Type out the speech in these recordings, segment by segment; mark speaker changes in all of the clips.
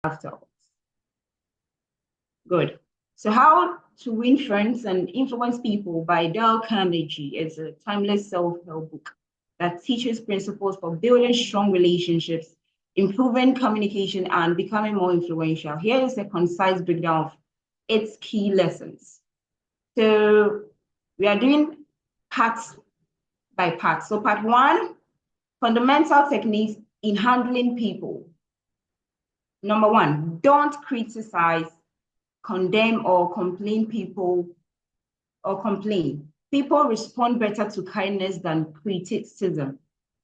Speaker 1: afterwards. Good. So How to Win Friends and Influence People by Dale Carnegie is a timeless self-help book that teaches principles for building strong relationships, improving communication, and becoming more influential. Here is a concise breakdown of its key lessons. So we are doing parts by part. So part one, fundamental techniques in handling people. Number one, don't criticize, condemn, or complain people or complain. People respond better to kindness than criticism.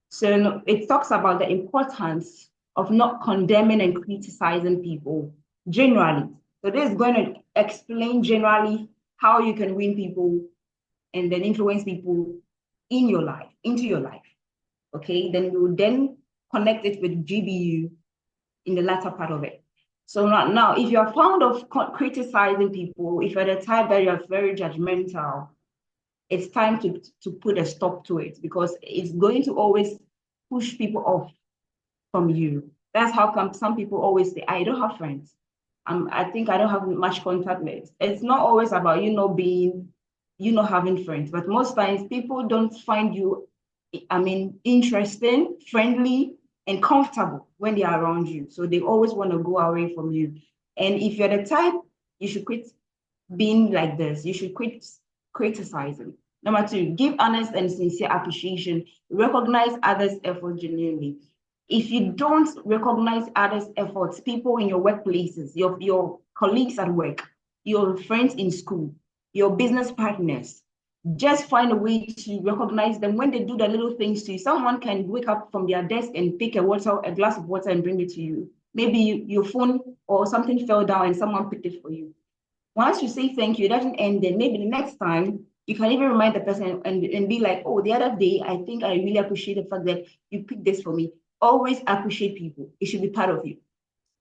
Speaker 1: So it talks about the importance of not condemning and criticizing people generally. So this is going to explain generally how you can win people and then influence people in your life, into your life. Okay, then you will then connect it with GBU in the latter part of it. So now, if you're fond of criticizing people, if you're the type that you're very judgmental, it's time to put a stop to it, because it's going to always push people off from you. That's how come some people always say, I don't have friends. I think I don't have much contact with. It's not always about having friends, but most times people don't find you, interesting, friendly, and comfortable when they are around you. So they always want to go away from you. And if you're the type, you should quit being like this. You should quit criticizing. Number two, give honest and sincere appreciation. Recognize others' effort genuinely. If you don't recognize others' efforts, people in your workplaces, your colleagues at work, your friends in school, your business partners, just find a way to recognize them when they do the little things to you. Someone can wake up from their desk and pick a glass of water and bring it to you. Maybe your phone or something fell down and someone picked it for you. Once you say thank you, it doesn't end there. Maybe the next time you can even remind the person and be like, oh, the other day, I think I really appreciate the fact that you picked this for me. Always appreciate people. It should be part of you.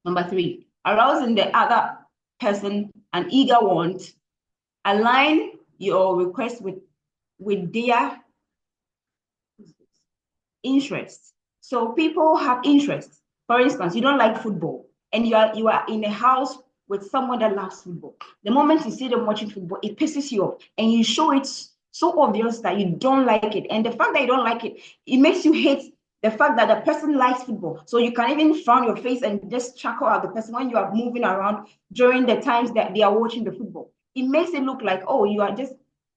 Speaker 1: Number three, arouse in the other person an eager want. Align your request with their interests. So people have interests. For instance, you don't like football, and you are in a house with someone that loves football. The moment you see them watching football, it pisses you off, and you show it so obvious that you don't like it. And the fact that you don't like it, it makes you hate the fact that the person likes football. So you can even frown your face and just chuckle at the person when you are moving around during the times that they are watching the football. It makes it look like, oh, you are just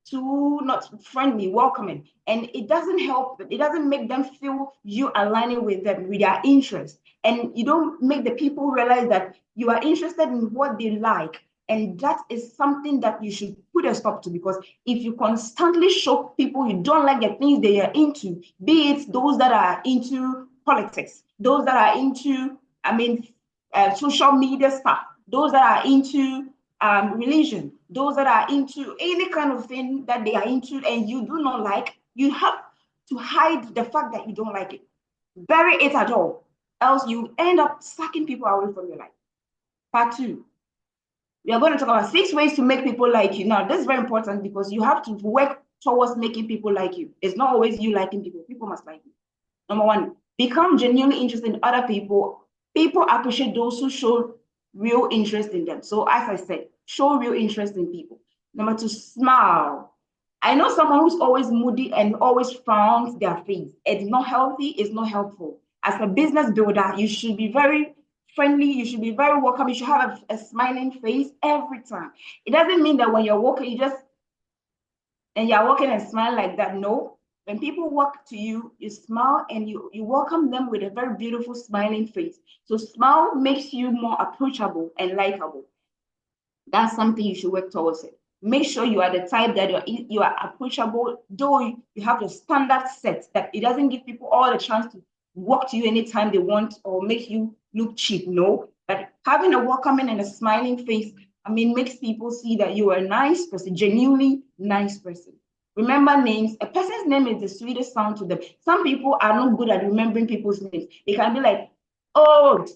Speaker 1: too not friendly, welcoming. And it doesn't help, it doesn't make them feel you aligning with them, with their interest. And you don't make the people realize that you are interested in what they like. And that is something that you should put a stop to, because if you constantly show people you don't like the things they are into, be it those that are into politics, those that are into, social media stuff, those that are into religion, those that are into any kind of thing that they are into and you do not like, you have to hide the fact that you don't like it. Bury it at all, else you end up sucking people away from your life. Part two, we are going to talk about 6 ways to make people like you. Now, this is very important because you have to work towards making people like you. It's not always you liking people. People must like you. Number one, become genuinely interested in other people. People appreciate those who show real interest in them. So as I said, show real interest in people. Number two, smile. I know someone who's always moody and always frowns their face. It's not healthy, it's not helpful. As a business builder, you should be very friendly, you should be very welcome, you should have a smiling face every time. It doesn't mean that when you're walking, you're walking and smile like that. No. When people walk to you, you smile and you welcome them with a very beautiful smiling face. So smile makes you more approachable and likable. That's something you should work towards it. Make sure you are the type that you are approachable, though you have the standard set that it doesn't give people all the chance to walk to you anytime they want or make you look cheap. No, but having a welcoming and a smiling face, makes people see that you are a nice person, genuinely nice person. Remember names. A person's name is the sweetest sound to them. Some people are not good at remembering people's names. They can be like, oh,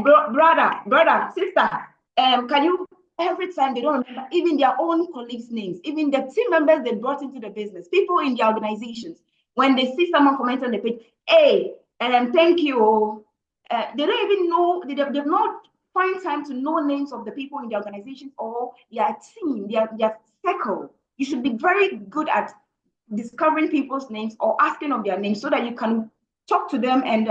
Speaker 1: brother, sister, can you, every time they don't remember even their own colleagues' names, even the team members they brought into the business, people in the organizations, when they see someone comment on the page, hey, thank you. They don't even know, they've not find time to know names of the people in the organizations or their team, their circle. You should be very good at discovering people's names or asking of their names so that you can talk to them and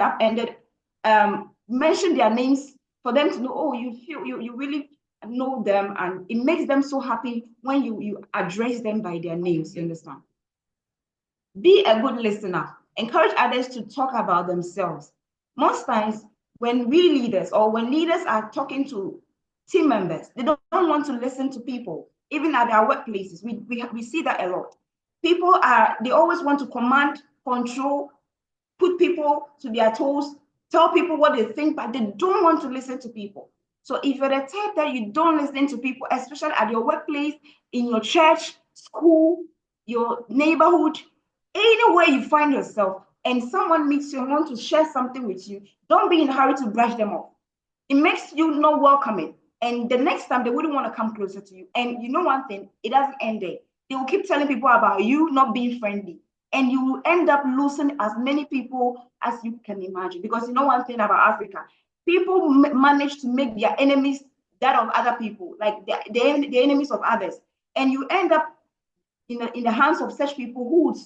Speaker 1: mention their names for them to know, oh, you feel you really know them, and it makes them so happy when you address them by their names. You understand? Be a good listener. Encourage others to talk about themselves. Most times, when we leaders or when leaders are talking to team members, they don't want to listen to people, even at their workplaces. We see that a lot. People they always want to command, control, put people to their toes, tell people what they think, but they don't want to listen to people. So if you're the type that you don't listen to people, especially at your workplace, in your church, school, your neighborhood, anywhere you find yourself, and someone meets you and want to share something with you, don't be in a hurry to brush them off. It makes you not welcoming. And the next time they wouldn't want to come closer to you. And you know one thing, it doesn't end there. They will keep telling people about you not being friendly. And you will end up losing as many people as you can imagine. Because you know one thing about Africa, people manage to make their enemies that of other people, like the enemies of others. And you end up in the hands of such people who would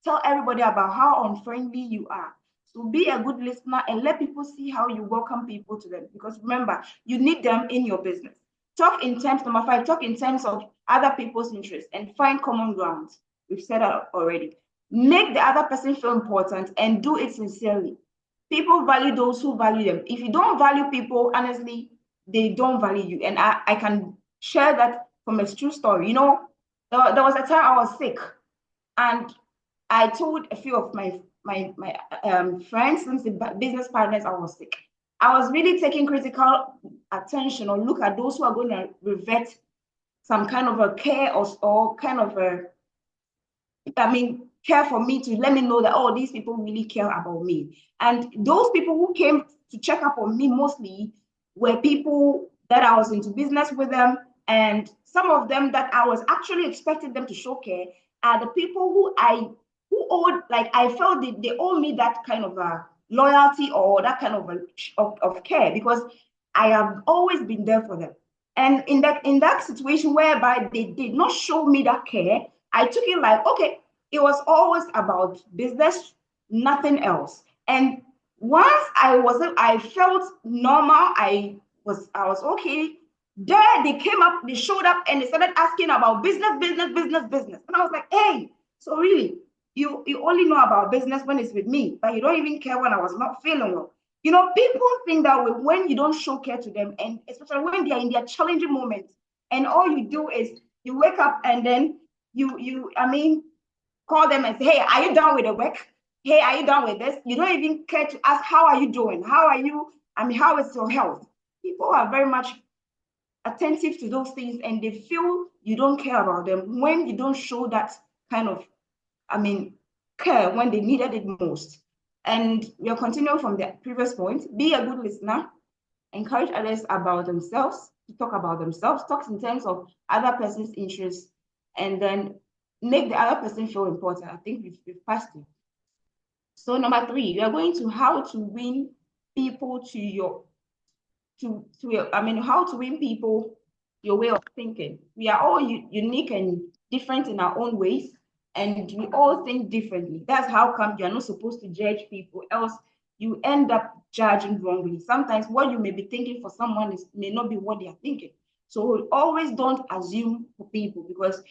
Speaker 1: tell everybody about how unfriendly you are. So be a good listener and let people see how you welcome people to them. Because remember, you need them in your business. Talk in terms, number 5, talk in terms of other people's interests and find common ground. We've said that already. Make the other person feel important and do it sincerely. People value those who value them. If you don't value people, honestly, they don't value you. And I can share that from a true story. You know, there was a time I was sick, and I told a few of my friends and business partners I was sick. I was really taking critical attention or look at those who are going to revert some kind of a care or kind of a, care for me, to let me know that, oh, these people really care about me. And those people who came to check up on me mostly were people that I was into business with them. And some of them that I was actually expecting them to show care are the people who owed, like I felt they owe me that kind of a loyalty or that kind of care, because I have always been there for them. And in that situation whereby they did not show me that care, I took it like, okay, it was always about business, nothing else. And once I felt normal, I was okay. There they came up, they showed up, and they started asking about business. And I was like, hey, so really, you only know about business when it's with me, but you don't even care when I was not feeling well. You know, people think that way when you don't show care to them, and especially when they are in their challenging moments, and all you do is you wake up and then you call them and say, hey, are you done with the work? Hey, are you done with this? You don't even care to ask, how are you doing? How are you? How is your health? People are very much attentive to those things, and they feel you don't care about them when you don't show that kind of, care when they needed it most. And we'll continue from the previous point. Be a good listener. Encourage others about themselves, to talk about themselves, talk in terms of other person's interests, and then make the other person feel important. I think we've passed it. So number 3, you are going to how to win people to your how to win people your way of thinking. We are all unique and different in our own ways, and we all think differently. That's how come you're not supposed to judge people, else you end up judging wrongly. Sometimes what you may be thinking for someone may not be what they are thinking. So always don't assume for people, because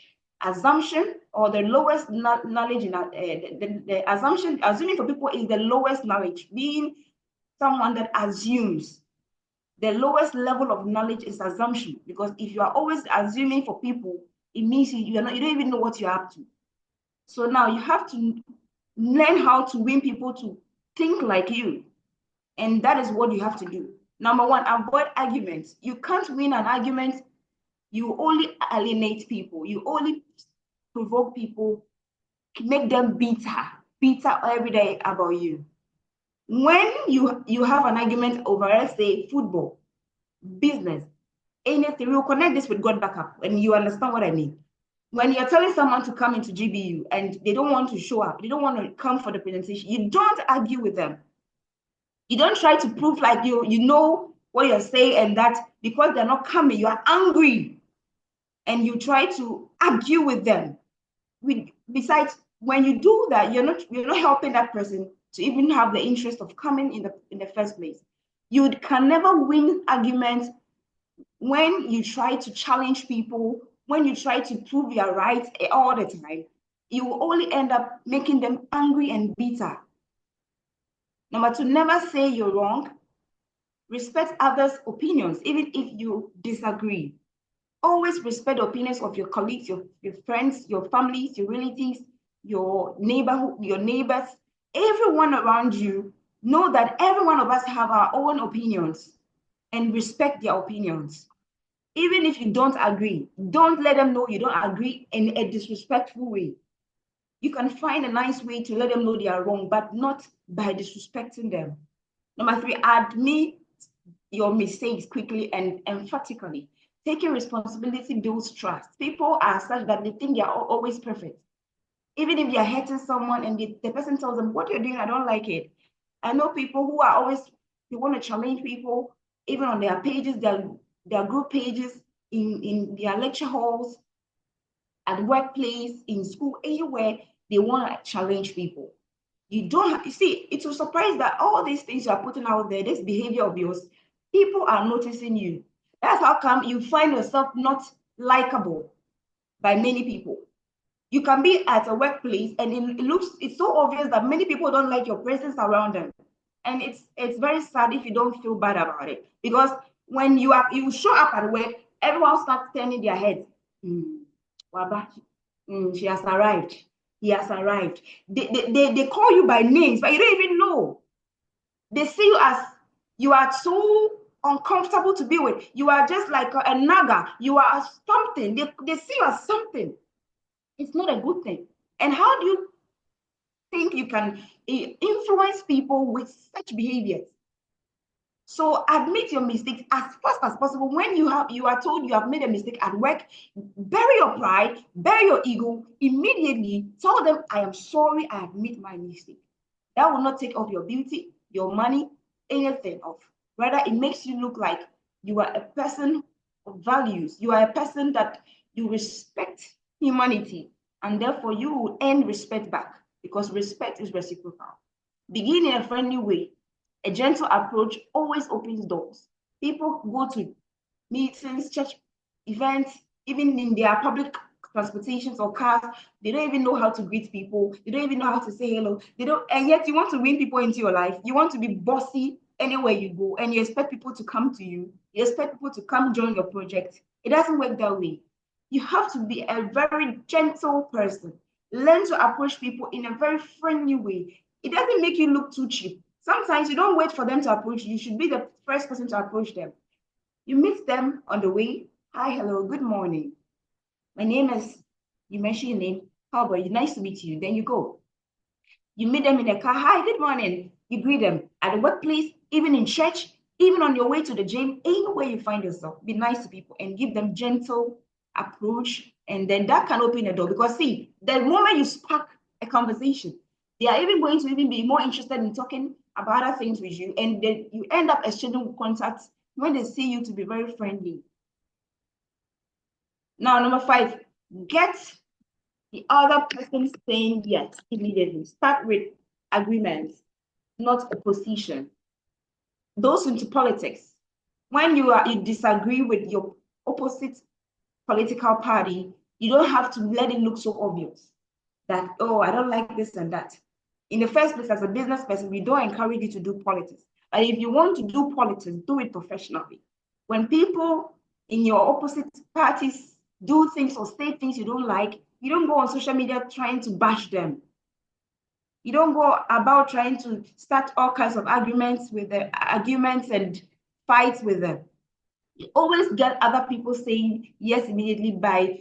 Speaker 1: assumption or the lowest knowledge in the assuming for people is the lowest knowledge. Being someone that assumes, the lowest level of knowledge is assumption, because if you are always assuming for people, it means you don't even know what you're up to. So now you have to learn how to win people to think like you, and that is what you have to do. Number 1, avoid arguments. You can't win an argument. You only alienate people. You only provoke people, make them bitter every day about you. When you have an argument over, let's say, football, business, anything, we'll connect this with God backup, and you understand what I mean. When you're telling someone to come into GBU and they don't want to show up, they don't want to come for the presentation, you don't argue with them. You don't try to prove like you know what you're saying, and that because they're not coming, you are angry and you try to argue with them. Besides, when you do that, you're not helping that person to even have the interest of coming in the first place. You can never win arguments when you try to challenge people, when you try to prove your right all the time. You will only end up making them angry and bitter. Number two, never say you're wrong. Respect others' opinions, even if you disagree. Always respect the opinions of your colleagues, your friends, your families, your relatives, your neighborhood, your neighbors, everyone around you. Know that every one of us have our own opinions, and respect their opinions. Even if you don't agree, don't let them know you don't agree in a disrespectful way. You can find a nice way to let them know they are wrong, but not by disrespecting them. Number three, admit your mistakes quickly and emphatically. Taking responsibility builds trust. People are such that they think they are always perfect. Even if you're hurting someone and the person tells them, what you're doing, I don't like it. I know people who are always, they want to challenge people, even on their pages, their group pages, in their lecture halls, at workplace, in school, anywhere, they want to challenge people. You don't have, you see, it will surprise that all these things you are putting out there, this behavior of yours, people are noticing you. That's how come you find yourself not likable by many people. You can be at a workplace and it's so obvious that many people don't like your presence around them. And it's very sad if you don't feel bad about it. Because when you show up at work, everyone starts turning their heads. She has arrived. He has arrived. They call you by names, but you don't even know. They see you as you are so uncomfortable to be with. You are just like a naga. You are something. They see you as something. It's not a good thing. And how do you think you can influence people with such behaviors? So admit your mistakes as fast as possible. When you are told you have made a mistake at work, bury your pride, bury your ego, immediately tell them, I am sorry, I admit my mistake. That will not take off your beauty, your money, anything off. Rather, it makes you look like you are a person of values. You are a person that you respect humanity, and therefore you will earn respect back, because respect is reciprocal. Begin in a friendly way. A gentle approach always opens doors. People go to meetings, church events, even in their public transportations or cars, they don't even know how to greet people. They don't even know how to say hello. They don't, and yet you want to win people into your life. You want to be bossy anywhere you go, and you expect people to come to you. You expect people to come join your project. It doesn't work that way. You have to be a very gentle person. Learn to approach people in a very friendly way. It doesn't make you look too cheap. Sometimes you don't wait for them to approach you. You should be the first person to approach them. You meet them on the way. Hi, hello, good morning. My name is, you mention your name. How about you? Nice to meet you. Then you go. You meet them in the car. Hi, good morning. You greet them at the workplace, even in church, even on your way to the gym, anywhere you find yourself. Be nice to people and give them gentle approach. And then that can open a door. Because see, the moment you spark a conversation, they are even going to even be more interested in talking about other things with you. And then you end up exchanging contacts when they see you to be very friendly. Now, number 5, get the other person saying yes immediately. Start with agreements, not opposition. Those into politics. When you disagree with your opposite political party, you don't have to let it look so obvious that, oh, I don't like this and that. In the first place, as a business person, we don't encourage you to do politics. But if you want to do politics, do it professionally. When people in your opposite parties do things or say things you don't like, you don't go on social media trying to bash them. You don't go about trying to start all kinds of arguments and fights with them. You always get other people saying yes immediately by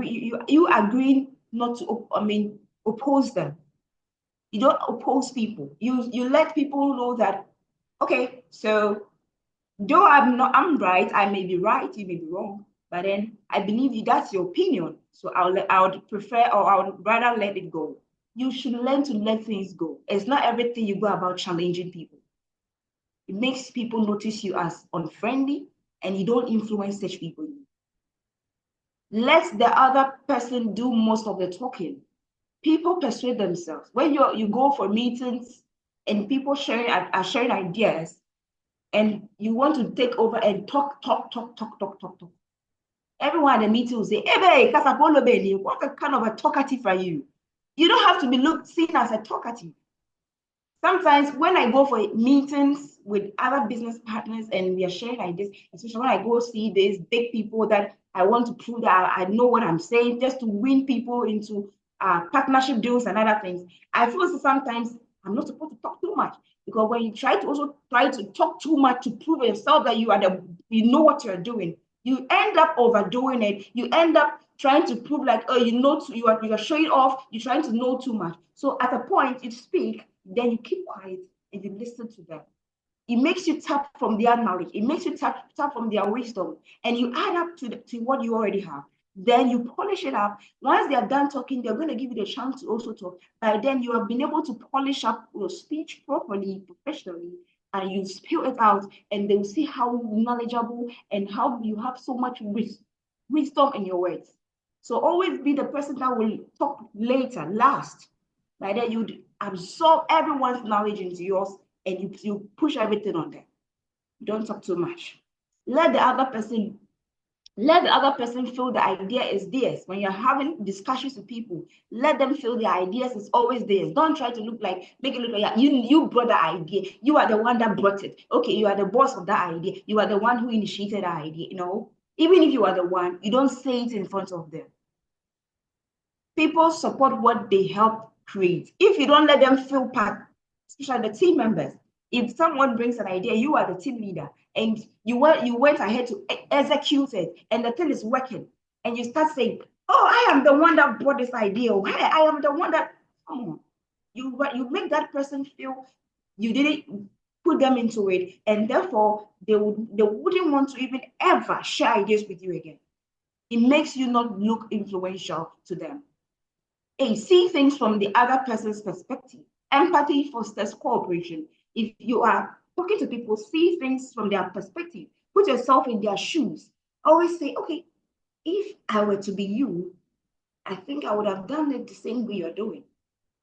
Speaker 1: you agreeing not to oppose them. You don't oppose people. You let people know that, okay, so though I'm right, I may be right, you may be wrong, but then I believe you, that's your opinion. So I would prefer, or I would rather let it go. You should learn to let things go. It's not everything you go about challenging people. It makes people notice you as unfriendly, and you don't influence such people. Let the other person do most of the talking. People persuade themselves. When you go for meetings and people are sharing ideas, and you want to take over and talk. Everyone at the meeting will say, "Hey, babe, what kind of a talkative are you?" You don't have to be seen as a talkative. Sometimes when I go for meetings with other business partners and we are sharing ideas, especially when I go see these big people that I want to prove that I know what I'm saying, just to win people into partnership deals and other things, I feel sometimes I'm not supposed to talk too much, because when you try to talk too much to prove yourself that you know what you're doing, you end up overdoing it. You end up trying to prove like, oh, you are showing off. You're trying to know too much. So at a point, you speak, then you keep quiet and you listen to them. It makes you tap from their knowledge. It makes you tap from their wisdom, and you add up to what you already have. Then you polish it up. Once they are done talking, they're going to give you the chance to also talk. By then, you have been able to polish up your speech properly, professionally, and you spill it out, and they will see how knowledgeable and how you have so much wisdom in your words. So always be the person that will talk later, last. By then, you'd absorb everyone's knowledge into yours, and you push everything on them. Don't talk too much. Let the other person feel the idea is theirs. When you're having discussions with people, let them feel the ideas is always theirs. Don't try to make it look like you brought the idea. You are the one that brought it. Okay, you are the boss of that idea. You are the one who initiated that idea. Even if you are the one, you don't say it in front of them. People support what they help create. If you don't let them feel part, especially the team members, if someone brings an idea, you are the team leader, and you went ahead to execute it, and the thing is working, and you start saying, "Oh, I am the one that brought this idea. I am the one that." Oh, you make that person feel you didn't put them into it, and therefore they wouldn't want to even ever share ideas with you again. It makes you not look influential to them. See things from the other person's perspective. Empathy fosters cooperation. If you are talking to people, see things from their perspective. Put yourself in their shoes. Always say, okay, if I were to be you, I think I would have done it the same way you're doing.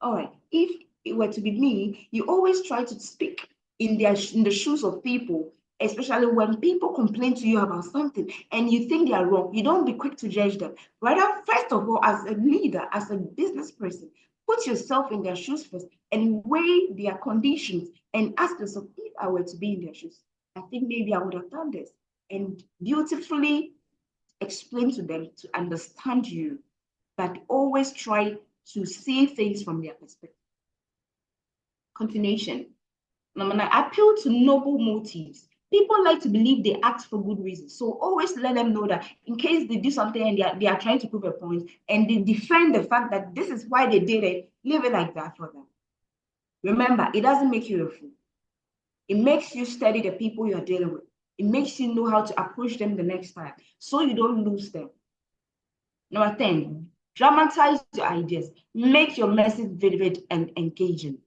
Speaker 1: All right. If it were to be me, you always try to speak in the shoes of people, especially when people complain to you about something and you think they are wrong. You don't be quick to judge them. Rather, first of all, as a leader, as a business person, put yourself in their shoes first and weigh their conditions and ask yourself, if I were to be in their shoes, I think maybe I would have done this. And beautifully explain to them to understand you, but always try to see things from their perspective. Continuation. I appeal to noble motives. People like to believe they act for good reasons. So always let them know that in case they do something and they are trying to prove a point and they defend the fact that this is why they did it, leave it like that for them. Remember, it doesn't make you a fool. It makes you study the people you're dealing with. It makes you know how to approach them the next time so you don't lose them. Number 10, dramatize your ideas. Make your message vivid and engaging.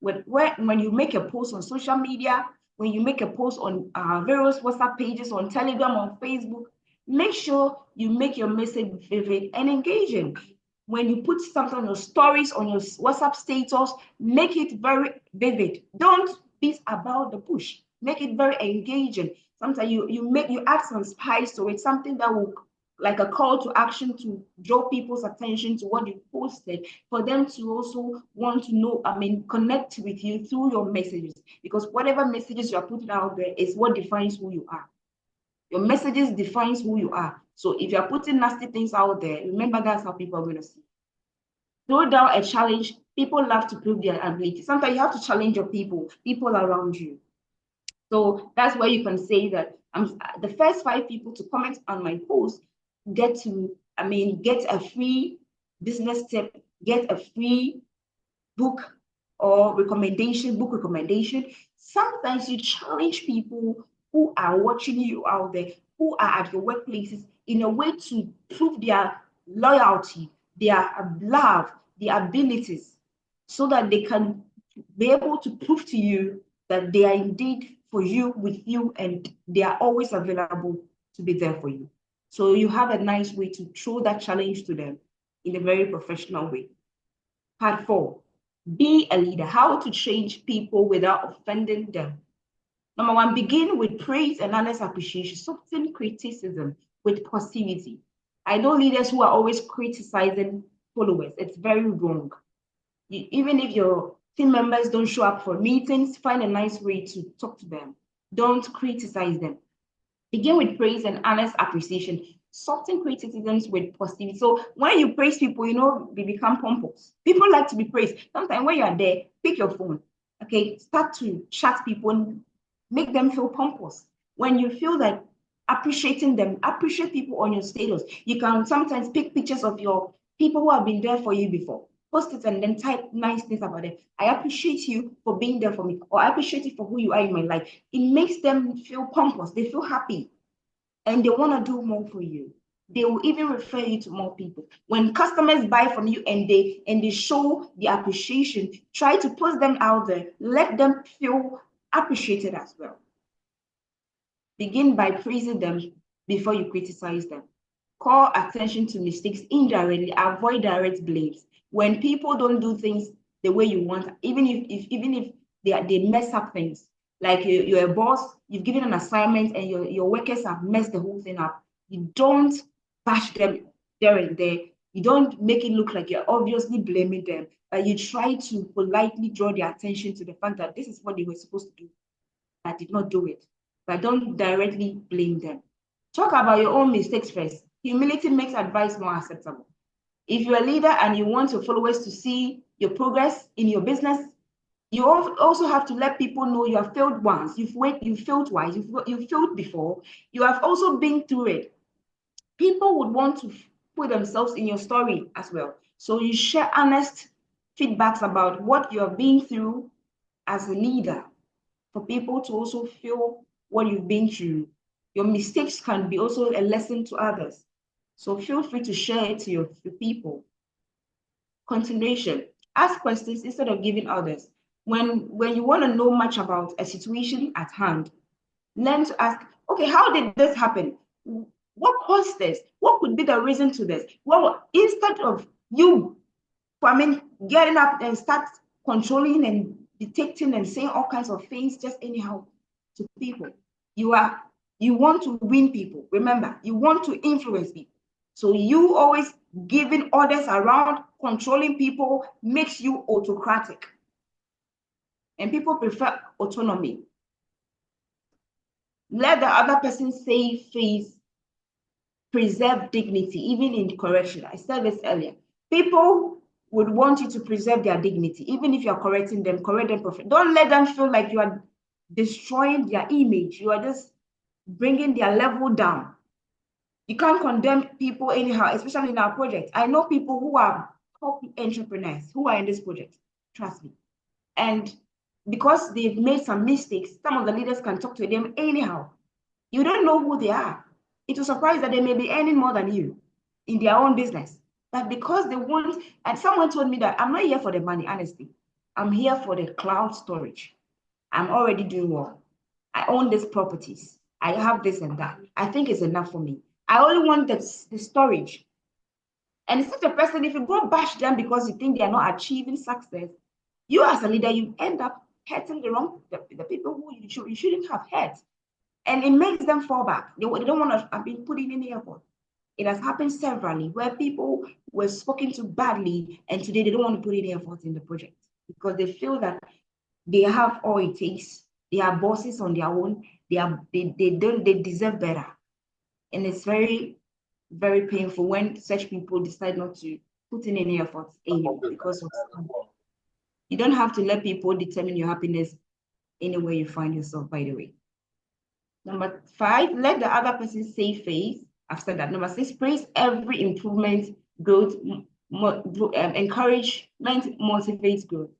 Speaker 1: When you make a post on social media, when you make a post on various WhatsApp pages, on Telegram, on Facebook, make sure you make your message vivid and engaging. When you put something on your stories, on your WhatsApp status, make it very vivid. Don't beat about the bush. Make it very engaging. Sometimes you add some spice to it, something that will, like a call to action, to draw people's attention to what you posted, for them to also want to know, connect with you through your messages, because whatever messages you're putting out there is what defines who you are. Your messages defines who you are. So if you're putting nasty things out there, remember that's how people are going to see. Throw down a challenge. People love to prove their ability. Sometimes you have to challenge your people around you. So that's where you can say that the first 5 people to comment on my post get a free business tip, get a free book or book recommendation. Sometimes you challenge people who are watching you out there, who are at your workplaces, in a way to prove their loyalty, their love, their abilities, so that they can be able to prove to you that they are indeed for you, with you, and they are always available to be there for you. So you have a nice way to throw that challenge to them in a very professional way. Part 4, be a leader. How to change people without offending them. Number 1, begin with praise and honest appreciation. Soften criticism with positivity. I know leaders who are always criticizing followers. It's very wrong. Even if your team members don't show up for meetings, find a nice way to talk to them. Don't criticize them. Begin with praise and honest appreciation. Soften criticisms with positivity. So when you praise people, they become pompous. People like to be praised. Sometimes when you are there, pick your phone. Okay, start to chat people and make them feel pompous. When you feel that appreciating them, appreciate people on your status. You can sometimes pick pictures of your people who have been there for you before. Post it and then type nice things about them. I appreciate you for being there for me, or I appreciate you for who you are in my life. It makes them feel pompous. They feel happy and they want to do more for you. They will even refer you to more people. When customers buy from you and they show the appreciation, try to post them out there. Let them feel appreciated as well. Begin by praising them before you criticize them. Call attention to mistakes indirectly. Avoid direct blames. When people don't do things the way you want, even if they mess up things, like you're a boss, you've given an assignment and your workers have messed the whole thing up, you don't bash them there and there. You don't make it look like you're obviously blaming them, but you try to politely draw their attention to the fact that this is what they were supposed to do. I did not do it, but don't directly blame them. Talk about your own mistakes first. Humility makes advice more acceptable. If you're a leader and you want your followers to see your progress in your business, you also have to let people know you have failed once, you've failed twice, you've failed before, you have also been through it. People would want to put themselves in your story as well. So you share honest feedbacks about what you're being through as a leader, for people to also feel what you've been through. Your mistakes can be also a lesson to others. So feel free to share it to your people. Continuation. Ask questions instead of giving others. When you want to know much about a situation at hand, learn to ask, okay, how did this happen? What caused this? What could be the reason to this? Well, instead of you, getting up and start controlling and detecting and saying all kinds of things just anyhow to people. You want to win people. Remember, you want to influence people. So you always giving orders around, controlling people makes you autocratic. And people prefer autonomy. Let the other person save face, preserve dignity, even in correction. I said this earlier. People would want you to preserve their dignity, even if you're correcting them, correct them perfect. Don't let them feel like you are destroying their image. You are just bringing their level down. You can't condemn people anyhow, especially in our project. I know people who are top entrepreneurs who are in this project, trust me. And because they've made some mistakes, some of the leaders can talk to them anyhow. You don't know who they are. It will surprise that they may be earning more than you in their own business. But because they want, and someone told me that I'm not here for the money, honestly. I'm here for the cloud storage. I'm already doing well. I own these properties. I have this and that. I think it's enough for me. I only want the storage. And such a person, if you go bash them because you think they are not achieving success, you as a leader, you end up hurting the people who you shouldn't have hurt. And it makes them fall back. They don't want to have been put in any effort. It has happened severally where people were spoken to badly, and today they don't want to put any effort in the project because they feel that they have all it takes. They are bosses on their own. They deserve better. And it's very, very painful when such people decide not to put in any effort anymore because of you don't have to let people determine your happiness anywhere you find yourself, by the way. Number 5, let the other person save face. I've said that. Number 6, praise every improvement, growth, encouragement motivates growth.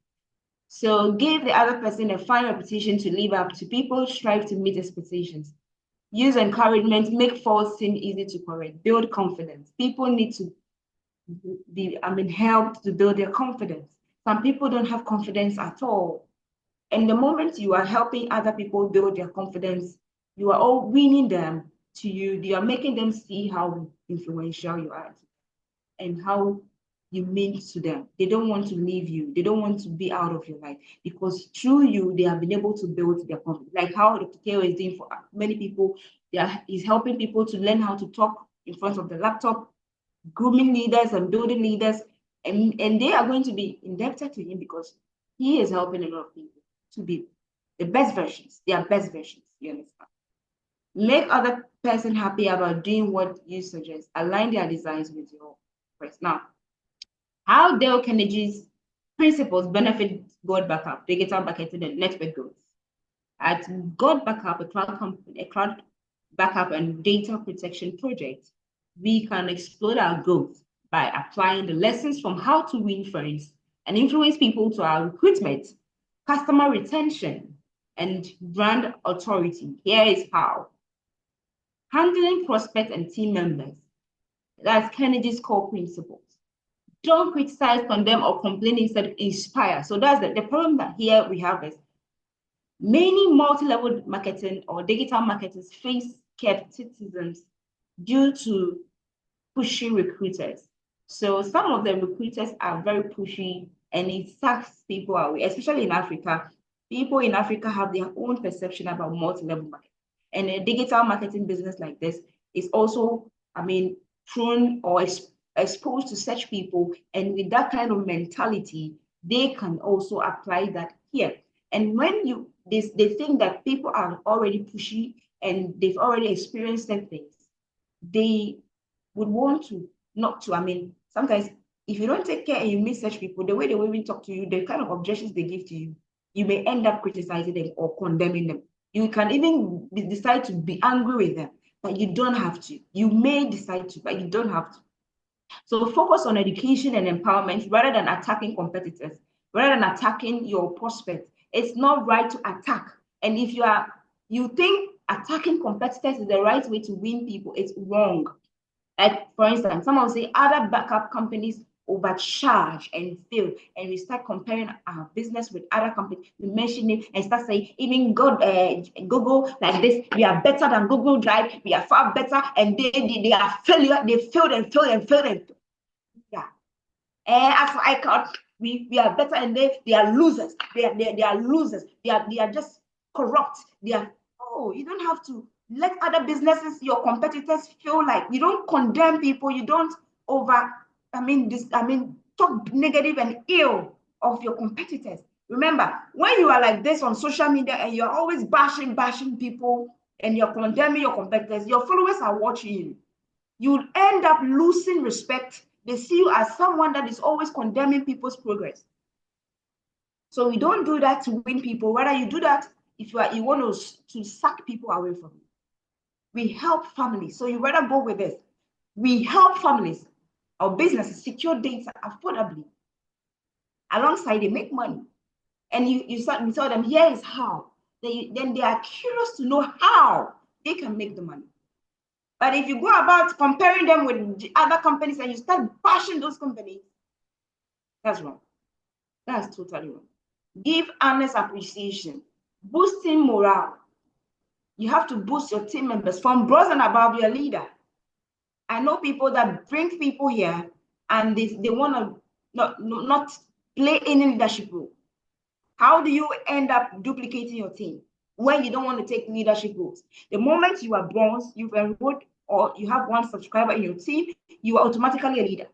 Speaker 1: So give the other person a fine reputation to live up to. People strive to meet expectations. Use encouragement, make faults seem easy to correct, build confidence. People need to be helped to build their confidence. Some people don't have confidence at all. And the moment you are helping other people build their confidence, you are all winning them to you. You are making them see how influential you are and how you mean to them. They don't want to leave you. They don't want to be out of your life because through you, they have been able to build their confidence. Like how Dr. Keo is doing for many people. He's helping people to learn how to talk in front of the laptop, grooming leaders and building leaders. And they are going to be indebted to him because he is helping a lot of people to be the best versions, their best versions. You understand? Make other person happy about doing what you suggest. Align their designs with your quest. Now, how Dale Carnegie's principles benefit God Backup, digital marketing, and network growth. At God Backup, a cloud backup and data protection project, we can explore our growth by applying the lessons from how to win friends and influence people to our recruitment, customer retention, and brand authority. Here is how. Handling prospects and team members. That's Carnegie's core principles. Don't criticize, condemn, or complain, instead inspire. So that's the problem that here we have is many multi-level marketing or digital marketers face skepticism due to pushy recruiters. So some of the recruiters are very pushy and it sucks people away, especially in Africa. People in Africa have their own perception about multi-level marketing. And a digital marketing business like this is also, prone or exposed to such people. And with that kind of mentality, they can also apply that here. And when they think that people are already pushy and they've already experienced certain things, they would want to not to. Sometimes if you don't take care and you miss such people, the way they will even talk to you, the kind of objections they give to you, you may end up criticizing them or condemning them. You can even decide to be angry with them, but you don't have to. You may decide to, but you don't have to. So focus on education and empowerment rather than attacking competitors, rather than attacking your prospects. It's not right to attack. And if you think attacking competitors is the right way to win people, it's wrong. Like, for instance, someone will say other backup companies overcharge and fail, and we start comparing our business with other companies. We mention it and start saying, even Google like this, we are better than Google Drive, we are far better, and they are failure, they failed and failed and failed and yeah. And as for ICON, we are better, and they are losers. They are losers. They are just corrupt. You don't have to let other businesses, your competitors, feel like you don't condemn people. You don't talk negative and ill of your competitors. Remember, when you are like this on social media and you're always bashing people and you're condemning your competitors, your followers are watching you. You'll end up losing respect. They see you as someone that is always condemning people's progress. So we don't do that to win people. Rather, you do that if you want to suck people away from you. We help families. So you rather go with this. We help families or businesses secure data affordably. Alongside, they make money. And you tell them, here is how. Then they are curious to know how they can make the money. But if you go about comparing them with the other companies and you start bashing those companies, that's wrong. That's totally wrong. Give honest appreciation, boosting morale. You have to boost your team members from below and above your leader. I know people that bring people here and they want to not play any leadership role. How do you end up duplicating your team when you don't want to take leadership roles? The moment you are bronze, you've enrolled or you have one subscriber in your team, you are automatically a leader.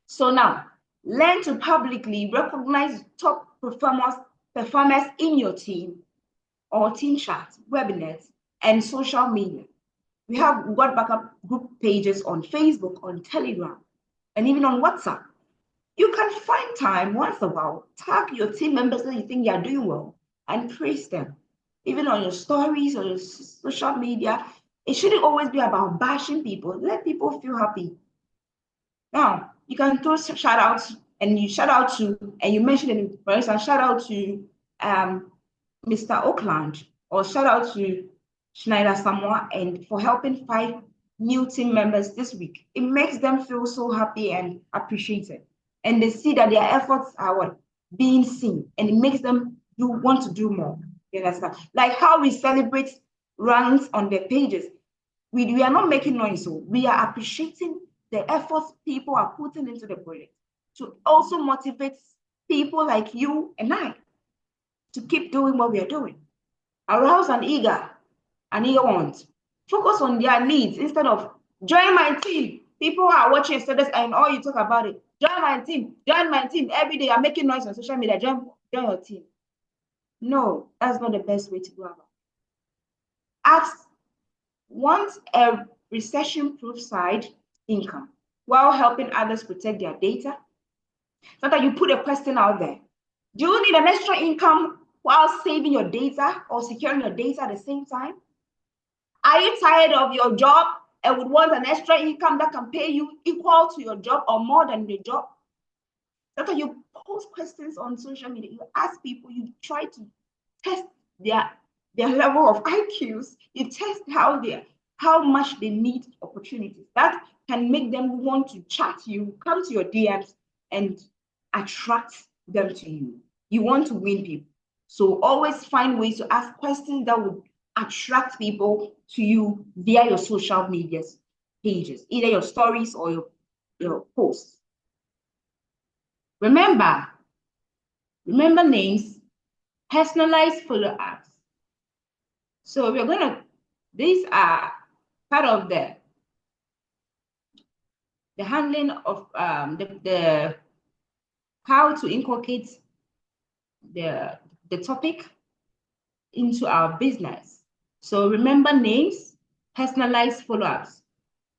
Speaker 1: So now, learn to publicly recognize top performers in your team or team chats, webinars, and social media. We have got backup group pages on Facebook, on Telegram, and even on WhatsApp. You can find time once in a while, tag your team members that you think they are doing well, and praise them. Even on your stories or your social media, it shouldn't always be about bashing people. Let people feel happy. Now, you can throw shout outs and you shout out to, and you mention it, for instance, shout out to Mr. Oakland or shout out to Schneider Samoa and for helping 5 new team members this week. It makes them feel so happy and appreciated. And they see that their efforts are being seen, and it makes them you want to do more. You understand? Like how we celebrate ranks on the pages. We are not making noise, so we are appreciating the efforts people are putting into the project to also motivate people like you and I to keep doing what we are doing. Arouse an eager want. Focus on their needs instead of join my team. People are watching status and all you talk about it. Join my team. Join my team. Every day I'm making noise on social media. Join your team. No, that's not the best way to go about it. Ask, want a recession-proof side income while helping others protect their data. So that you put a question out there. Do you need an extra income while saving your data or securing your data at the same time? Are you tired of your job and would want an extra income that can pay you equal to your job or more than the job? That's why you post questions on social media. You ask people, you try to test their level of IQs. You test how much they need opportunities. That can make them want to chat you, come to your DMs and attract them to you. You want to win people. So always find ways to ask questions that would attract people to you via your social media pages, either your stories or your posts. Remember names, personalized follow-ups. So we're gonna, these are part of the handling of the how to inculcate the topic into our business. So remember names, personalized follow-ups.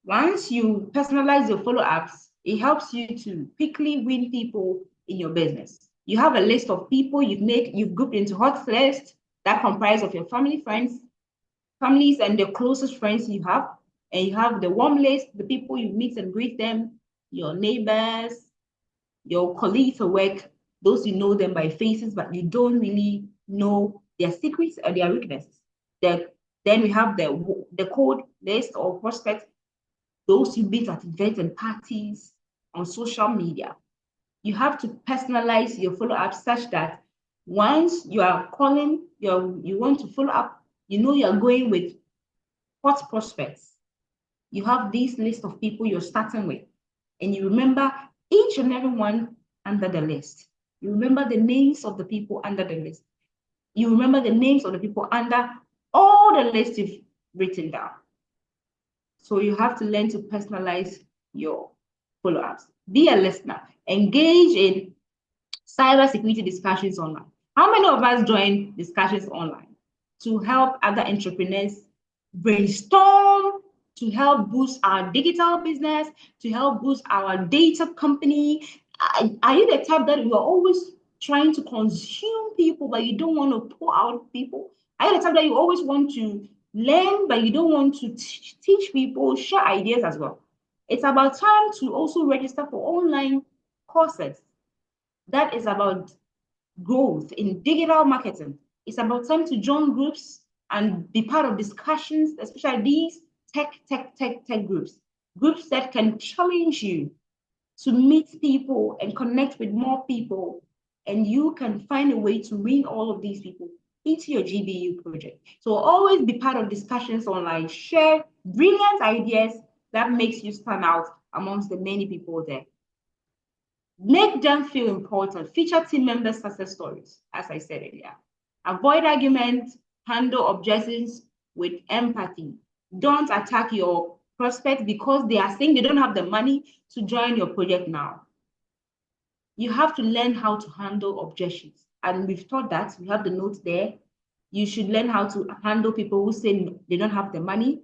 Speaker 1: Once you personalize your follow-ups, it helps you to quickly win people in your business. You have a list of people you've grouped into hot lists that comprise of your families and the closest friends you have. And you have the warm list, the people you meet and greet them, your neighbors, your colleagues at work, those you know them by faces, but you don't really know their secrets or their weaknesses. Then we have the cold list or prospects, those you meet at events and parties on social media. You have to personalize your follow-up such that once you are calling, you want to follow up, you know you're going with hot prospects. You have this list of people you're starting with, and you remember each and every one under the list. You remember the names of the people under the list. You remember the names of the people under all the lists you've written down. So you have to learn to personalize your follow-ups. Be a listener. Engage in cybersecurity discussions online. How many of us join discussions online to help other entrepreneurs brainstorm, to help boost our digital business, to help boost our data company? Are you the type that you are always trying to consume people, but you don't want to pour out people? Are you the type that you always want to learn, but you don't want to teach people, share ideas as well? It's about time to also register for online courses. That is about growth in digital marketing. It's about time to join groups and be part of discussions, especially these tech groups. Groups that can challenge you to meet people and connect with more people, and you can find a way to bring all of these people into your GBU project. So always be part of discussions online. Share brilliant ideas that makes you stand out amongst the many people there. Make them feel important. Feature team members' success stories, as I said earlier. Avoid arguments, handle objections with empathy. Don't attack your prospects because they are saying they don't have the money to join your project now. You have to learn how to handle objections. And we've taught that, we have the notes there. You should learn how to handle people who say they don't have the money.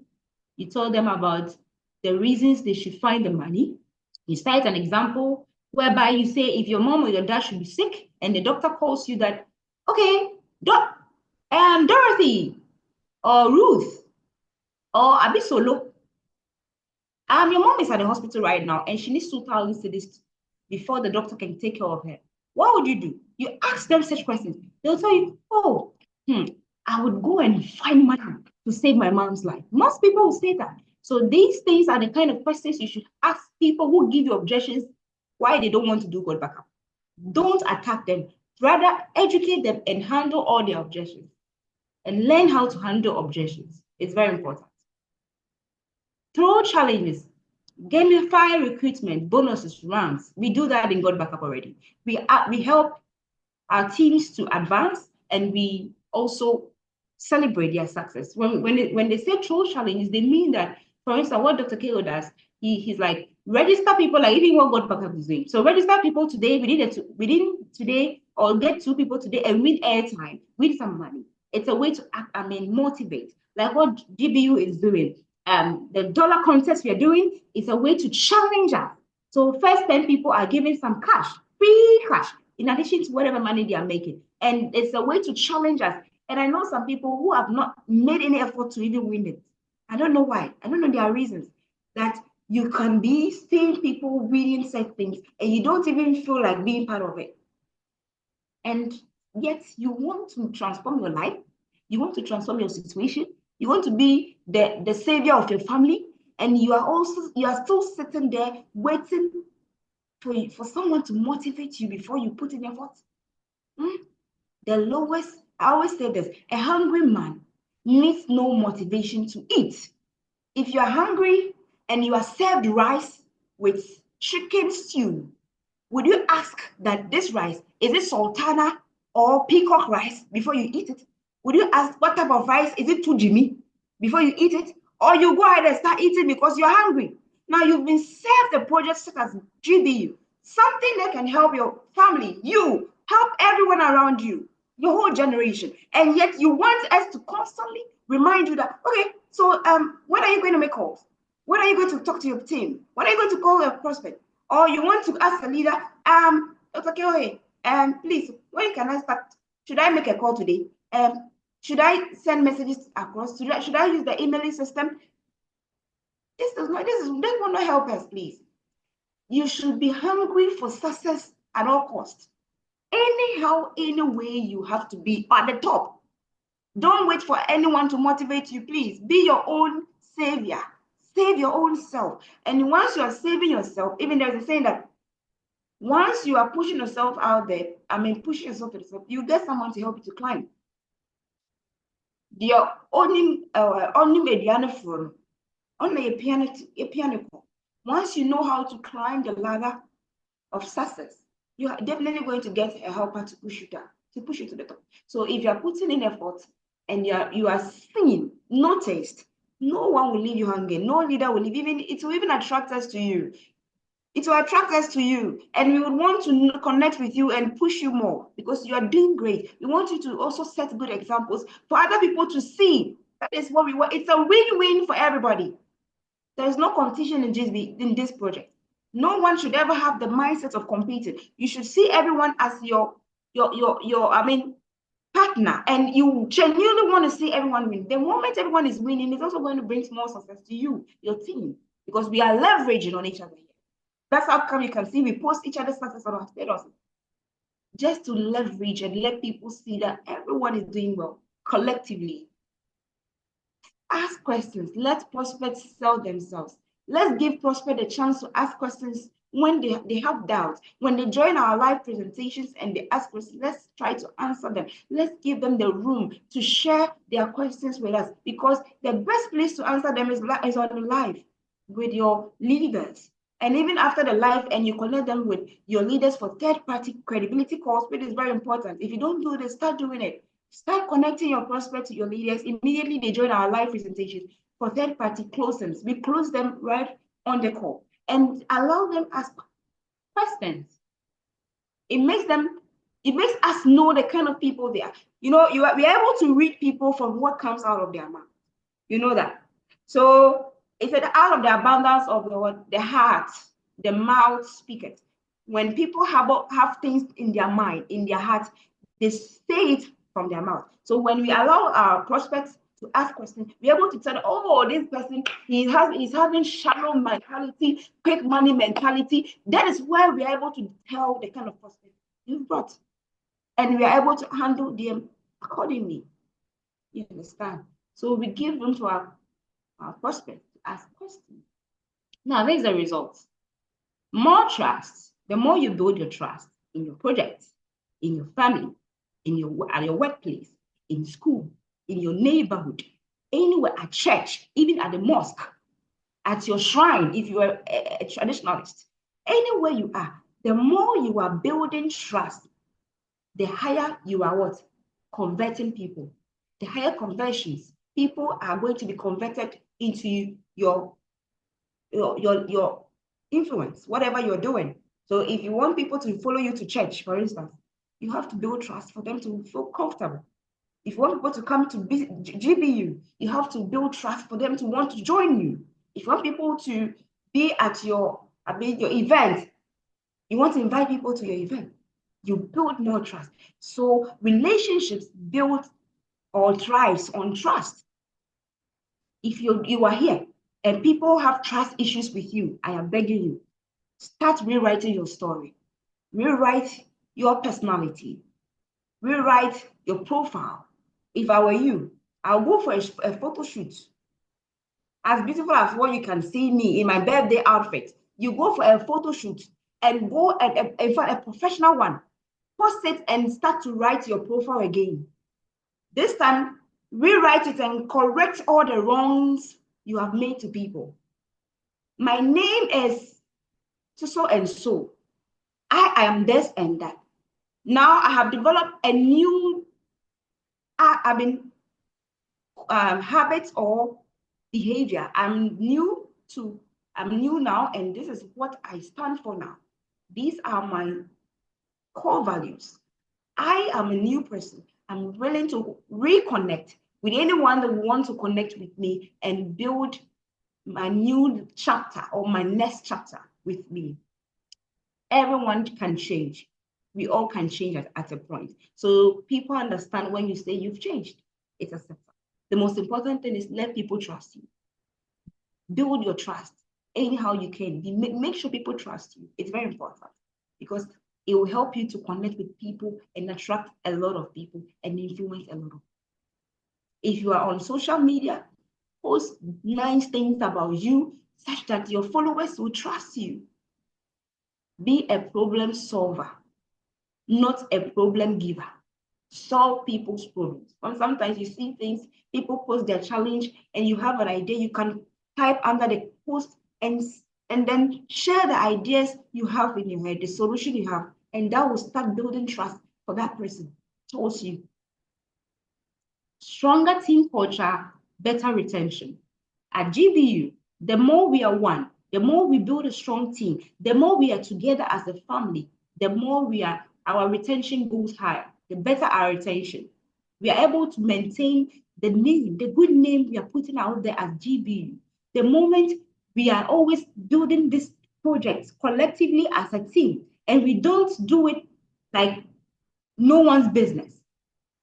Speaker 1: You tell them about the reasons they should find the money. You cite an example whereby you say if your mom or your dad should be sick and the doctor calls you that, okay, Dorothy or Ruth or Abisolo, your mom is at the hospital right now and she needs 2,000 cedis before the doctor can take care of her. What would you do? You ask them such questions. They'll tell you, oh, I would go and find money to save my mom's life. Most people will say that. So these things are the kind of questions you should ask people who give you objections why they don't want to do God backup. Don't attack them. Rather, educate them and handle all their objections. And learn how to handle objections. It's very important. Throw challenges. Gamify recruitment, bonuses, rounds. We do that in God Backup already. We help our teams to advance, and we also celebrate their success. When they say throw challenges, they mean that, for instance, what Dr. Kelo does, he's like, register people like even what God Backup is doing. So register people today, within today, or get 2 people today and win airtime, win some money. It's a way to motivate, like what GBU is doing. The dollar contest we are doing is a way to challenge us. So first 10 people are giving some cash, free cash, in addition to whatever money they are making. And it's a way to challenge us. And I know some people who have not made any effort to even win it. I don't know why. I don't know their reasons. That you can be seeing people winning such things and you don't even feel like being part of it. And yet you want to transform your life. You want to transform your situation. You want to be the savior of your family. And you are still sitting there waiting for someone to motivate you before you put in effort. The lowest, I always say this, a hungry man needs no motivation to eat. If you are hungry and you are served rice with chicken stew, would you ask that this rice, is it sultana or peacock rice before you eat it? Would you ask what type of rice, is it tujimi before you eat it? Or you go ahead and start eating because you're hungry? Now you've been served a project such as GBU, something that can help your family, you, help everyone around you, your whole generation. And yet you want us to constantly remind you that, okay, so when are you going to make calls? When are you going to talk to your team? When are you going to call your prospect? Or you want to ask a leader, Dr. Keohe, please, when can I start? Should I make a call today? Should I send messages across? Should I use the emailing system? This will not help us, please. You should be hungry for success at all costs. Anyhow, any way you have to be at the top. Don't wait for anyone to motivate you, please. Be your own savior. Save your own self. And once you are saving yourself, even there's a saying that once you are pushing yourself out there, pushing yourself to the top, you get someone to help you to climb. The only mediana for only a piano. Once you know how to climb the ladder of success, you are definitely going to get a helper to push you down, to push you to the top. So if you are putting in effort and you are seen, noticed, no one will leave you hanging. No leader will leave. It will even attract us to you. It will attract us to you, and we would want to connect with you and push you more because you are doing great. We want you to also set good examples for other people to see. That is what we want. It's a win-win for everybody. There is no competition in this project. No one should ever have the mindset of competing. You should see everyone as your partner, and you genuinely want to see everyone win. The moment everyone is winning, it's also going to bring more success to you, your team, because we are leveraging on each other here. That's how come you can see we post each other's success on our status, just to leverage and let people see that everyone is doing well collectively. Ask questions. Let prospects sell themselves. Let's give prospects a chance to ask questions when they have doubts. When they join our live presentations and they ask questions, let's try to answer them. Let's give them the room to share their questions with us, because the best place to answer them is on the live with your leaders. And even after the live, and you connect them with your leaders for third-party credibility calls, which is very important. If you don't do this, start doing it. Start connecting your prospects to your leaders. Immediately they join our live presentation for third-party closings. We close them right on the call and allow them ask questions. It makes us know the kind of people they are. We are able to read people from what comes out of their mouth. You know that. So it said, out of the abundance of the heart, the mouth speaketh. When people have things in their mind, in their heart, they say it from their mouth. So when we allow our prospects to ask questions, we're able to tell, oh, this person, he's having shallow mentality, quick money mentality. That is where we're able to tell the kind of prospect you've brought. And we are able to handle them accordingly. You understand? So we give room to our prospects to ask questions. Now, there's the results. More trust. The more you build your trust in your project, in your family, at your workplace, in school, in your neighborhood, anywhere, at church, even at the mosque, at your shrine, if you are a traditionalist, anywhere you are, the more you are building trust, the higher you are what? Converting people. The higher conversions, people are going to be converted into your influence, whatever you're doing. So if you want people to follow you to church, for instance, you have to build trust for them to feel comfortable. If you want people to come to GBU, you have to build trust for them to want to join you. If you want people to be at your event, you want to invite people to your event, you build more trust. So relationships build or thrives on trust. If you are here and people have trust issues with you, I am begging you, start rewriting your story. Rewrite your personality. Rewrite your profile. If I were you, I'll go for a photo shoot. As beautiful as what you can see me in my birthday outfit, you go for a photo shoot and go and find a professional one. Post it and start to write your profile again. This time, rewrite it and correct all the wrongs you have made to people. My name is so and so. I am this and that. Now I have developed a new habit or behavior. I'm new now, and this is what I stand for now. These are my core values. I am a new person. I'm willing to reconnect with anyone that wants to connect with me and build my new chapter or my next chapter with me. Everyone can change. We all can change at a point. So people understand when you say you've changed. It's acceptable. The most important thing is let people trust you. Build your trust anyhow you can. Make sure people trust you. It's very important because it will help you to connect with people and attract a lot of people and influence a lot of people. If you are on social media, post nice things about you such that your followers will trust you. Be a problem solver, not a problem giver. Solve people's problems. And sometimes you see things, people post their challenge and you have an idea, you can type under the post and then share the ideas you have in your head, the solution you have, and that will start building trust for that person towards you. Stronger team culture, better retention. At GBU, the more we are one, the more we build a strong team, the more we are together as a family, the more our retention goes higher, the better our retention. We are able to maintain the name, the good name we are putting out there as GBU. The moment we are always building this project collectively as a team, and we don't do it like no one's business.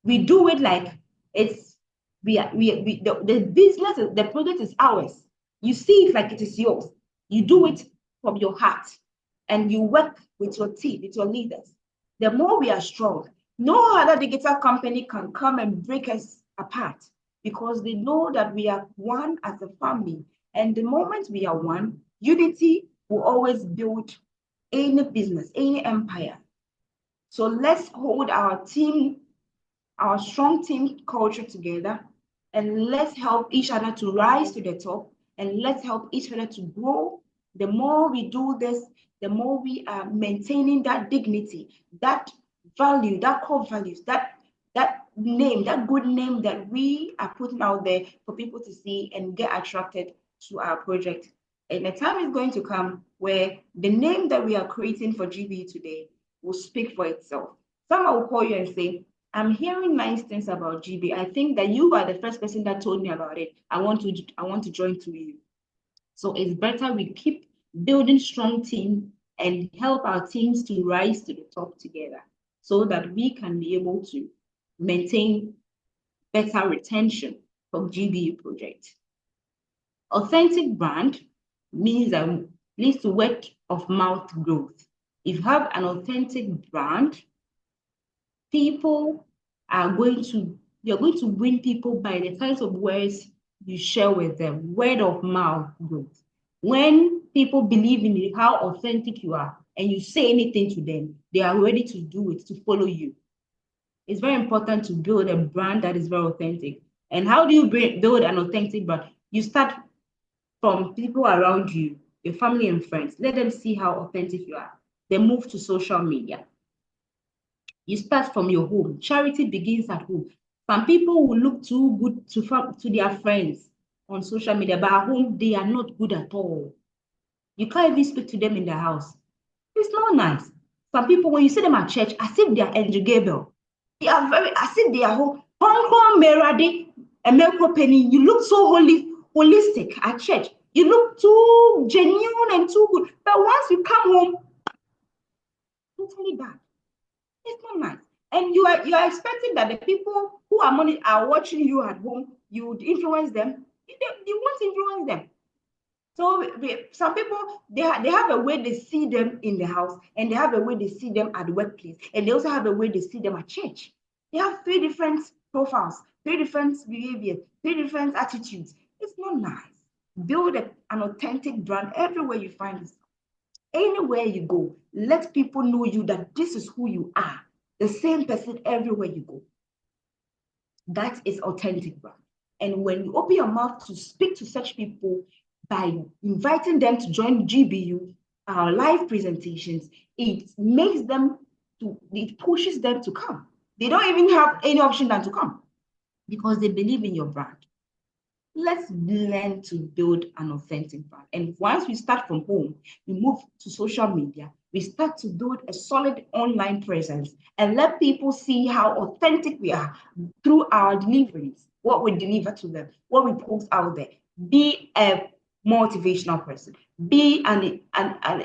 Speaker 1: We do it like the business, the project is ours. You see it like it is yours. You do it from your heart and you work with your team, with your leaders. The more we are strong, no other digital company can come and break us apart because they know that we are one as a family. And the moment we are one, unity will always build any business, any empire. So let's hold our strong team culture together, and let's help each other to rise to the top, and let's help each other to grow. The more we do this, the more we are maintaining that dignity, that value, that core values, that name, that good name that we are putting out there for people to see and get attracted to our project. And the time is going to come where the name that we are creating for GB today will speak for itself. Someone will call you and say, I'm hearing nice things about GB. I think that you are the first person that told me about it. I want to join to you. So it's better we keep building strong team and help our teams to rise to the top together so that we can be able to maintain better retention from GBU project. Authentic brand means that leads to word of mouth growth. If you have an authentic brand, you're going to win people by the kinds of words you share with them. Word of mouth growth. When people believe in how authentic you are and you say anything to them, they are ready to do it, to follow you. It's very important to build a brand that is very authentic. And how do you build an authentic brand? You start from people around you, your family and friends. Let them see how authentic you are. Then move to social media. You start from your home. Charity begins at home. Some people will look too good to their friends on social media, but at home, they are not good at all. You can't even speak to them in their house. It's not nice. Some people, when you see them at church, as if they are Andrew Gabriel. They are very, as if they are home. You look so holistic at church. You look too genuine and too good. But once you come home, totally bad. It's not nice. And you are expecting that the people who are watching you at home, you would influence them. You won't influence them. So some people, they have a way they see them in the house, and they have a way they see them at the workplace, and they also have a way they see them at church. They have 3 different profiles, 3 different behaviors, 3 different attitudes. It's not nice. Build an authentic brand everywhere you find yourself. Anywhere you go, let people know you, that this is who you are. The same person everywhere you go. That is authentic brand. And when you open your mouth to speak to such people by inviting them to join GBU, our live presentations, it pushes them to come. They don't even have any option than to come because they believe in your brand. Let's learn to build an authentic brand. And once we start from home, we move to social media, we start to build a solid online presence and let people see how authentic we are through our deliveries, what we deliver to them, what we post out there. Be a motivational person, be an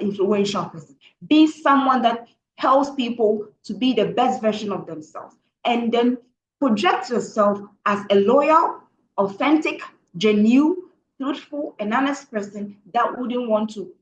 Speaker 1: influential person, be someone that helps people to be the best version of themselves. And then project yourself as a loyal, authentic, genuine, truthful, and honest person that wouldn't want to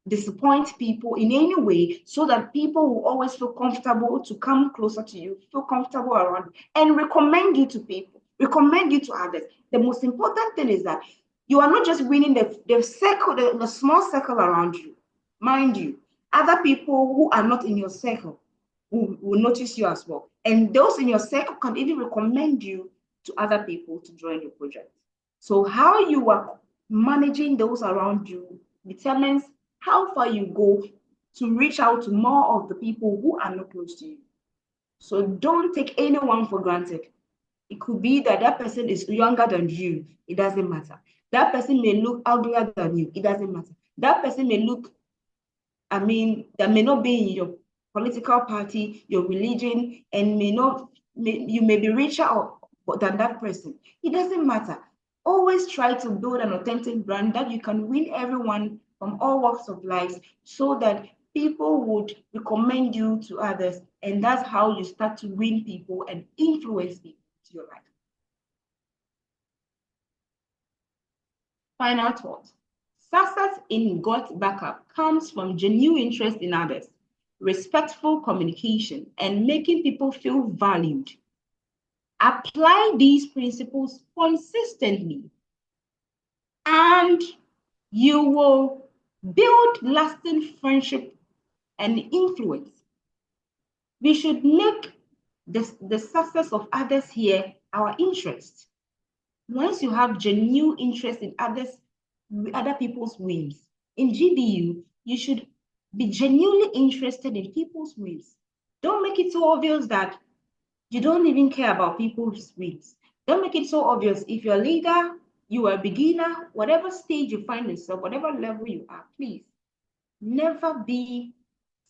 Speaker 1: disappoint people in any way, so that people will always feel comfortable to come closer to you, feel comfortable around you, and recommend you to people, recommend you to others. The most important thing is that you are not just winning the small circle around you. Mind you, other people who are not in your circle will notice you as well. And those in your circle can even recommend you to other people to join your project. So how you are managing those around you determines how far you go to reach out to more of the people who are not close to you. So don't take anyone for granted. It could be that that person is younger than you. It doesn't matter. That person may look uglier than you. It doesn't matter. That person may look, that may not be in your political party, your religion, and you may be richer than that person. It doesn't matter. Always try to build an authentic brand that you can win everyone from all walks of life, so that people would recommend you to others. And that's how you start to win people and influence people to your life. Final thought. Success in gut backup comes from genuine interest in others, respectful communication, and making people feel valued. Apply these principles consistently, and you will build lasting friendship and influence. We should make the success of others here our interest. Once you have genuine interest in other people's wins, in GBU, you should be genuinely interested in people's wins. Don't make it so obvious that you don't even care about people's wins. Don't make it so obvious. If you're a leader, you are a beginner, whatever stage you find yourself, whatever level you are, please never be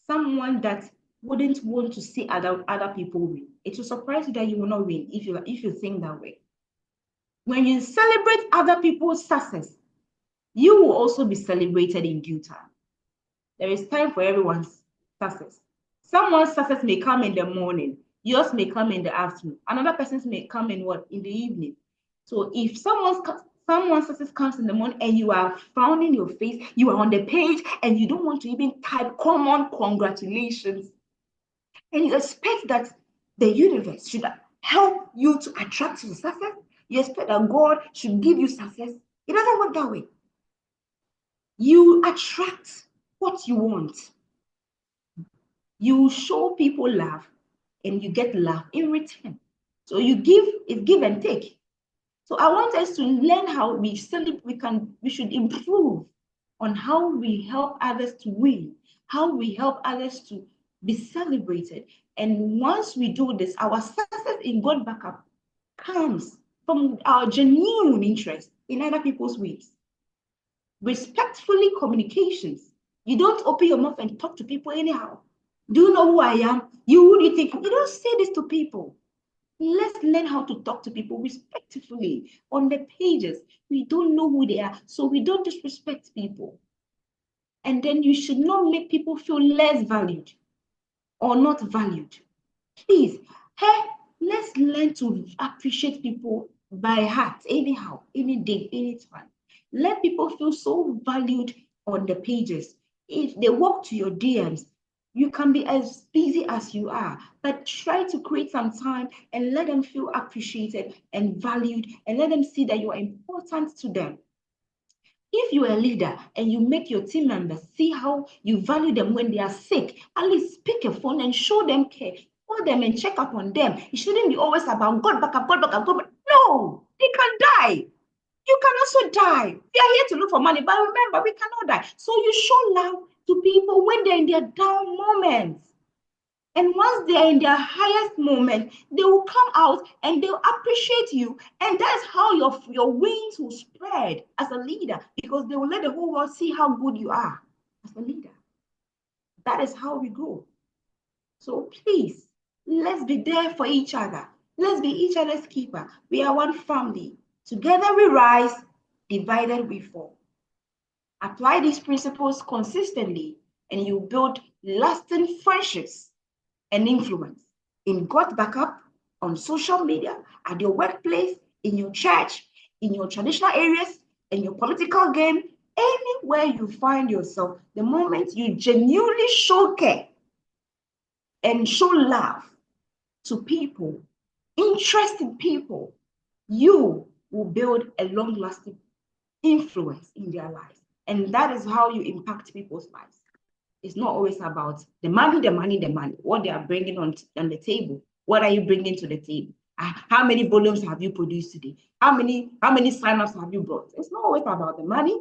Speaker 1: someone that wouldn't want to see other people win. It will surprise you that you will not win if you think that way. When you celebrate other people's success, you will also be celebrated in due time. There is time for everyone's success. Someone's success may come in the morning, yours may come in the afternoon, another person's may come in the evening. So if someone's success comes in the morning and you are frowning your face, you are on the page and you don't want to even type common congratulations, and you expect that the universe should help you to attract your success, you expect that God should give you success. It doesn't work that way. You attract what you want. You show people love and you get love in return. So you give, it's give and take. So I want us to learn how we should improve on how we help others to win, how we help others to be celebrated. And once we do this, our success in God backup comes from our genuine interest in other people's wins. Respectfully communications. You don't open your mouth and talk to people anyhow. Do you know who I am? Who do you think? You don't say this to people. Let's learn how to talk to people respectfully on the pages. We don't know who they are, so we don't disrespect people. And then you should not make people feel less valued or not valued. Please, hey, let's learn to appreciate people by heart, anyhow, any day, anytime. Let people feel so valued on the pages. If they walk to your DMs, you can be as busy as you are, but try to create some time and let them feel appreciated and valued, and let them see that you are important to them. If you're a leader and you make your team members see how you value them when they are sick, at least pick a phone and show them care. Call them and check up on them. It shouldn't be always about God back up, God back up, God back. No, they can die. You can also die. We are here to look for money, but remember, we cannot die. So you show love to people when they're in their down moments. And once they're in their highest moment, they will come out and they'll appreciate you. And that's how your wings will spread as a leader, because they will let the whole world see how good you are as a leader. That is how we grow. So please, let's be there for each other. Let's be each other's keeper. We are one family. Together we rise, divided we fall. Apply these principles consistently, and you build lasting friendships and influence in God backup, on social media, at your workplace, in your church, in your traditional areas, in your political game, anywhere you find yourself. The moment you genuinely show care and show love to people, interest in people, you will build a long-lasting influence in their lives. And that is how you impact people's lives. It's not always about the money, what they are bringing on the table. What are you bringing to the table? How many volumes have you produced today? How many signups have you brought? It's not always about the money.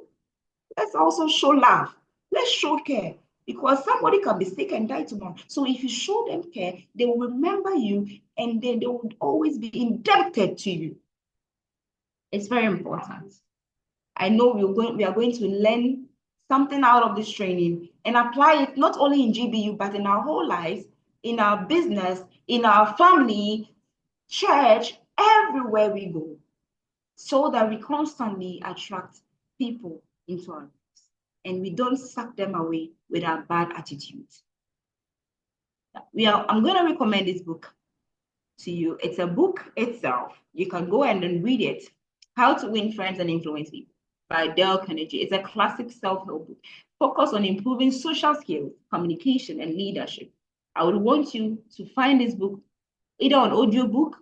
Speaker 1: Let's also show love. Let's show care, because somebody can be sick and die tomorrow. So if you show them care, they will remember you, and then they will always be indebted to you. It's very important. I know we are going to learn something out of this training and apply it not only in GBU, but in our whole lives, in our business, in our family, church, everywhere we go, so that we constantly attract people into our lives and we don't suck them away with our bad attitudes. I'm going to recommend this book to you. It's a book itself. You can go and then read it. How to Win Friends and Influence People by Dale Carnegie. It's a classic self-help book focused on improving social skills, communication, and leadership. I would want you to find this book either on audiobook.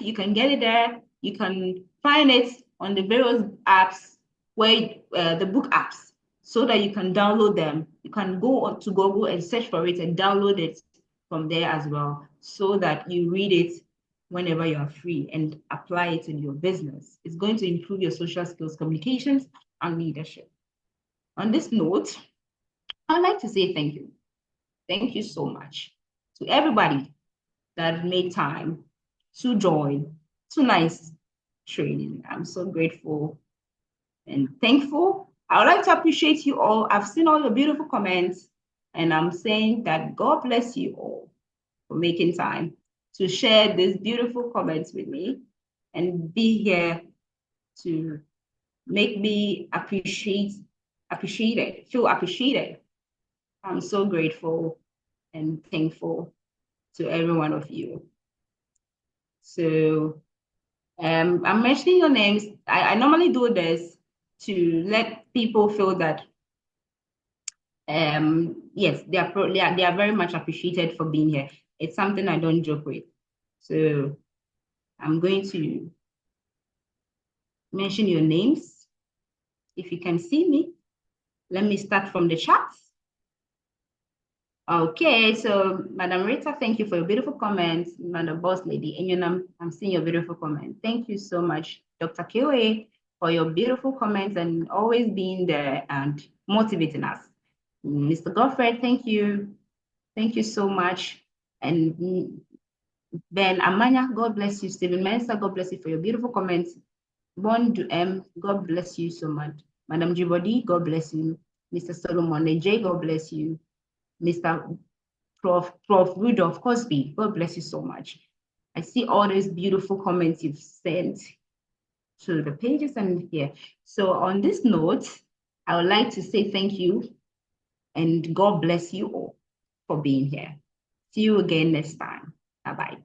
Speaker 1: You can get it there. You can find it on the various apps where the book apps, so that you can download them. You can go on to Google and search for it and download it from there as well, so that you read it whenever you are free and apply it in your business. It's going to improve your social skills, communications, and leadership. On this note, I'd like to say thank you. Thank you so much to everybody that made time to join tonight's training. I'm so grateful and thankful. I would like to appreciate you all. I've seen all your beautiful comments, and I'm saying that God bless you all for making time to share these beautiful comments with me and be here to make me feel appreciated. I'm so grateful and thankful to every one of you. So I'm mentioning your names. I normally do this to let people feel that yes, they are very much appreciated for being here. It's something I don't joke with. So I'm going to mention your names. If you can see me, let me start from the chat. Okay, so Madam Rita, thank you for your beautiful comments. Madam Boss Lady, and I'm seeing your beautiful comment. Thank you so much, Dr. Kiwe, for your beautiful comments and always being there and motivating us. Mr. Godfrey, thank you. Thank you so much. And Ben Amanya, God bless you. Stephen Mensa, God bless you for your beautiful comments. Bon M, God bless you so much. Madam Jibodi, God bless you. Mr. Solomon J, God bless you. Mr. Prof. Rudolph Cosby, God bless you so much. I see all those beautiful comments you've sent to the pages and here. So on this note, I would like to say thank you and God bless you all for being here. See you again next time. Bye-bye.